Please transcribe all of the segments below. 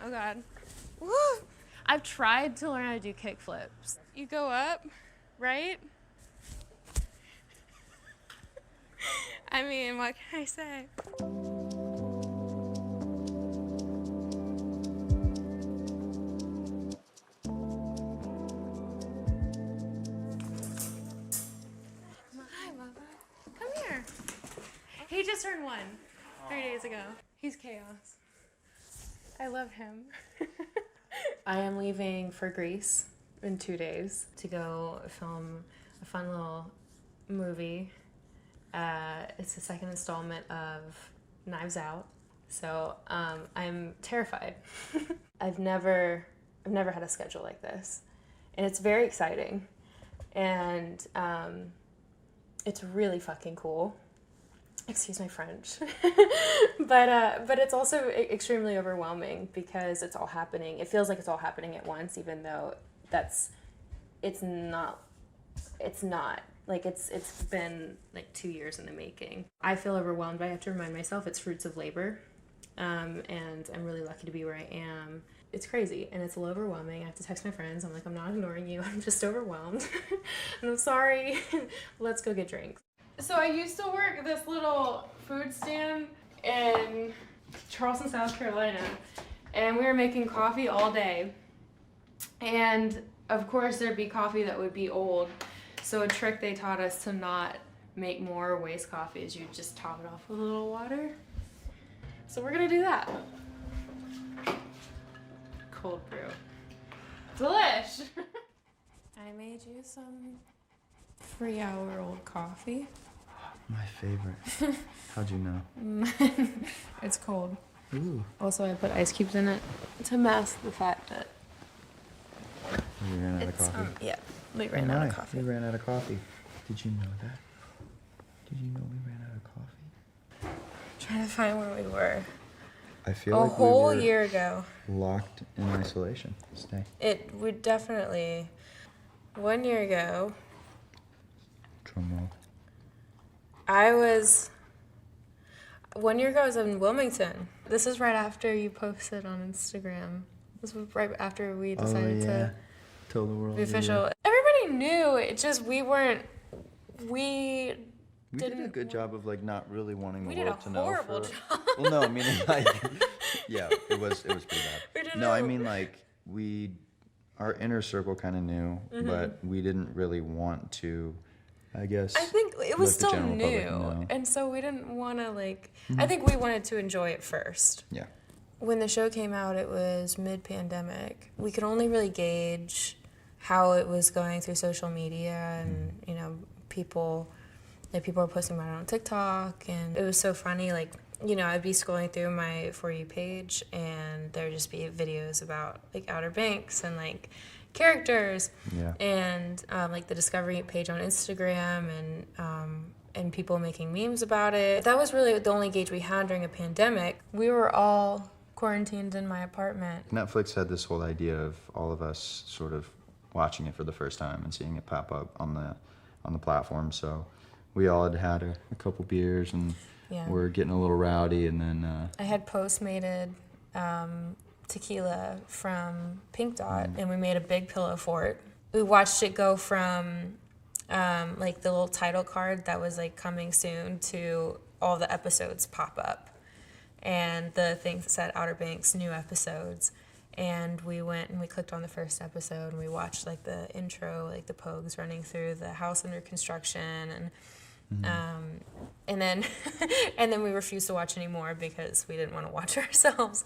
Oh God. Woo! I've tried to learn how to do kick flips. You go up, right? I mean, what can I say? Hi, Bubba. Come here. He just turned 1 3 days ago. He's chaos. I love him. I am leaving for Greece in 2 days to go film a fun little movie. It's the second installment of Knives Out, so I'm terrified. I've never had a schedule like this, and it's very exciting, and it's really fucking cool. Excuse my French. but it's also extremely overwhelming because it's all happening. It feels like it's all happening at once, even though it's not. Like it's been like 2 years in the making. I feel overwhelmed, but I have to remind myself it's fruits of labor. And I'm really lucky to be where I am. It's crazy and it's a little overwhelming. I have to text my friends. I'm like, I'm not ignoring you. I'm just overwhelmed. And I'm sorry. Let's go get drinks. So I used to work at this little food stand in Charleston, South Carolina, and we were making coffee all day. And of course there'd be coffee that would be old. So a trick they taught us to not make more or waste coffee is you just top it off with a little water. So we're gonna do that. Cold brew. Delish! I made you some 3-hour-old coffee. My favorite. How'd you know? It's cold. Ooh. Also, I put ice cubes in it to mask the fact that We ran out of coffee. Yeah, we ran out of coffee. We ran out of coffee. Did you know that? Did you know we ran out of coffee? Trying to find where we were. I feel A like whole we were year ago. locked in isolation. Stay. It would definitely. 1 year ago, Drum roll. I was 1 year ago. I was in Wilmington. This is right after you posted on Instagram. This was right after we decided to Tell the world. be official. Everybody knew. It just we did a good job of like not really wanting the world to know. We did a horrible job. Well, no, I mean like, yeah, it was pretty bad. No, I mean like our inner circle kind of knew, but we didn't really want to. I guess. I think it was still new, know. and so we didn't want to like. I think we wanted to enjoy it first. Yeah. When the show came out, it was mid-pandemic. We could only really gauge how it was going through social media, and people were posting about it on TikTok, and it was so funny. Like, I'd be scrolling through my For You page, and there'd just be videos about like Outer Banks and like characters, and like the Discovery page on Instagram, and people making memes about it. That was really the only gauge we had during a pandemic. We were all quarantined in my apartment. Netflix had this whole idea of all of us sort of watching it for the first time and seeing it pop up on the platform. So we all had a couple beers and we're getting a little rowdy, and then I had Postmated tequila from Pink Dot, and we made a big pillow fort. We watched it go from like the little title card that was like coming soon to all the episodes pop up, and the thing that said Outer Banks new episodes. And we went and we clicked on the first episode, and we watched like the intro, like the Pogues running through the house under construction, and then and then we refused to watch anymore because we didn't want to watch ourselves.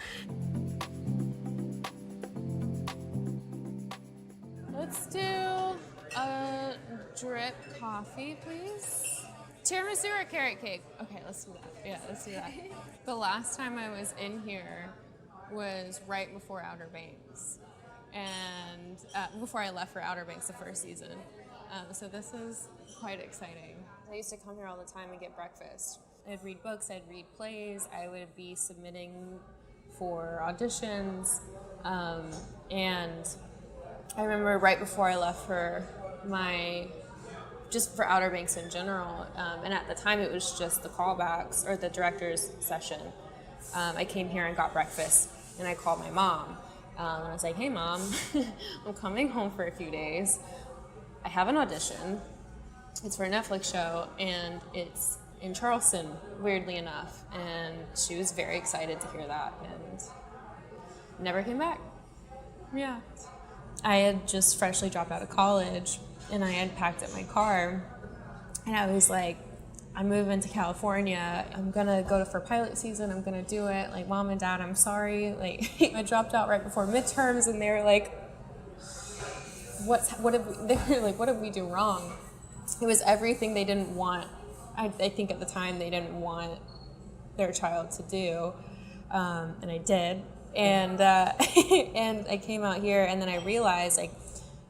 Let's do a drip coffee, please. Tiramisu or carrot cake? Okay, let's do that. Yeah, let's do that. The last time I was in here was right before Outer Banks, and before I left for Outer Banks the first season. So this is quite exciting. I used to come here all the time and get breakfast. I'd read books, I'd read plays, I would be submitting for auditions, and I remember right before I left for just for Outer Banks in general, and at the time it was just the callbacks or the director's session. I came here and got breakfast And I called my mom, and I was like, hey mom, I'm coming home for a few days. I have an audition. It's for a Netflix show, and it's in Charleston, weirdly enough. And she was very excited to hear that, and never came back. Yeah. I had just freshly dropped out of college, and I had packed up my car, and I was like, I'm moving to California. I'm gonna go for pilot season. I'm gonna do it. Like, mom and dad, I'm sorry. Like, I dropped out right before midterms, and they were like, what did we do wrong? It was everything they didn't want. I think at the time they didn't want their child to do, and I did. And and I came out here, and then I realized, like,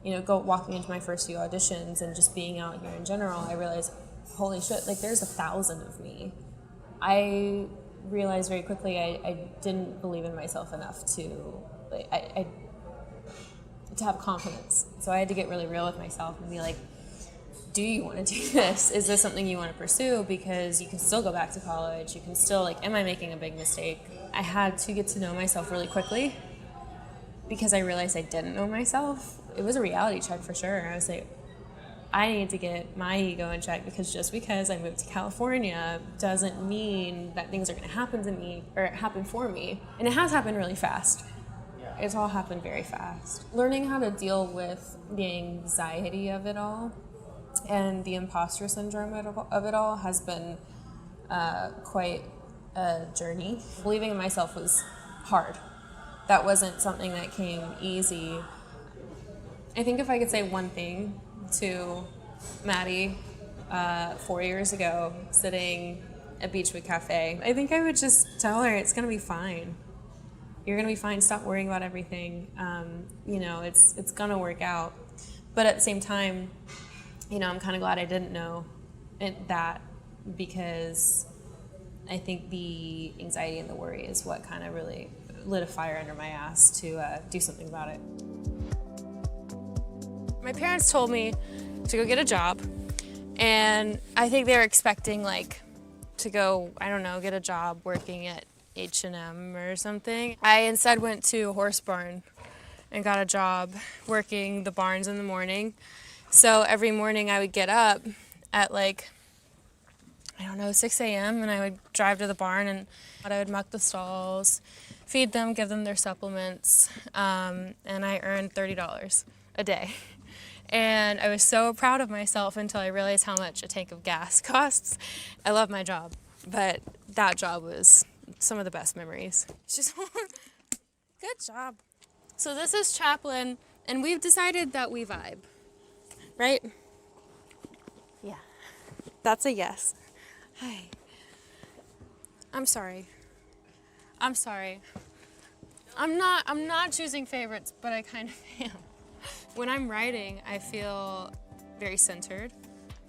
walking into my first few auditions and just being out here in general, I realized, holy shit, like, there's 1,000 of me. I realized very quickly I didn't believe in myself enough to, like, to have confidence. So I had to get really real with myself and be like, do you want to do this? Is this something you want to pursue? Because you can still go back to college. You can still, like, am I making a big mistake? I had to get to know myself really quickly because I realized I didn't know myself. It was a reality check for sure. I was like, I need to get my ego in check, because just because I moved to California doesn't mean that things are going to happen to me or happen for me. And it has happened really fast. It's all happened very fast. Learning how to deal with the anxiety of it all and the imposter syndrome of it all has been quite a journey. Believing in myself was hard. That wasn't something that came easy. I think if I could say one thing to Maddie 4 years ago, sitting at Beachwood Cafe, I think I would just tell her, it's going to be fine. You're going to be fine. Stop worrying about everything. It's going to work out. But at the same time, I'm kind of glad I didn't know that, because I think the anxiety and the worry is what kind of really lit a fire under my ass to do something about it. My parents told me to go get a job, and I think they were expecting, like, to go, I don't know, get a job working at H&M or something. I instead went to a horse barn and got a job working the barns in the morning. So every morning I would get up at, like, 6 a.m. and I would drive to the barn, and I would muck the stalls, feed them, give them their supplements, and I earned $30 a day. And I was so proud of myself until I realized how much a tank of gas costs. I love my job, but that job was some of the best memories. It's just good job. So this is Chaplin, and we've decided that we vibe, right? Yeah, that's a yes. Hi. I'm sorry. I'm not choosing favorites, but I kind of am. When I'm writing, I feel very centered,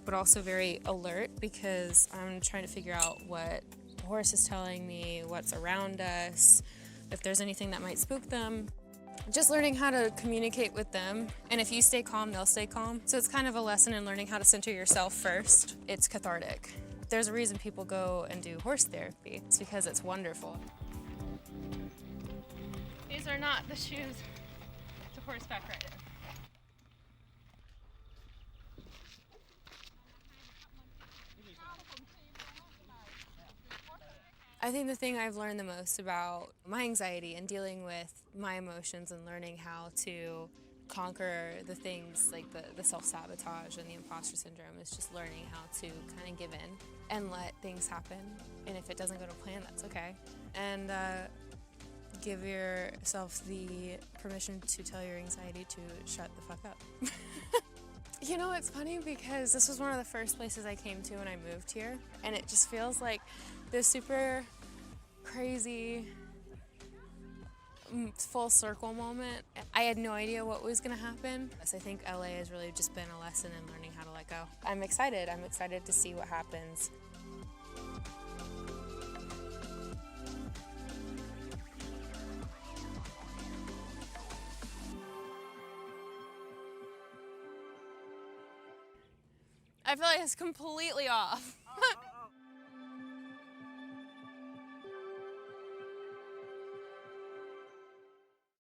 but also very alert, because I'm trying to figure out what the horse is telling me, what's around us, if there's anything that might spook them. Just learning how to communicate with them, and if you stay calm, they'll stay calm. So it's kind of a lesson in learning how to center yourself first. It's cathartic. There's a reason people go and do horse therapy. It's because it's wonderful. These are not the shoes to horseback riding. I think the thing I've learned the most about my anxiety and dealing with my emotions and learning how to conquer the things like the self-sabotage and the imposter syndrome is just learning how to kind of give in and let things happen. And if it doesn't go to plan, that's okay. And give yourself the permission to tell your anxiety to shut the fuck up. It's funny because this was one of the first places I came to when I moved here, and it just feels like this super crazy full circle moment. I had no idea what was going to happen. So I think LA has really just been a lesson in learning how to let go. I'm excited to see what happens. I feel like it's completely off.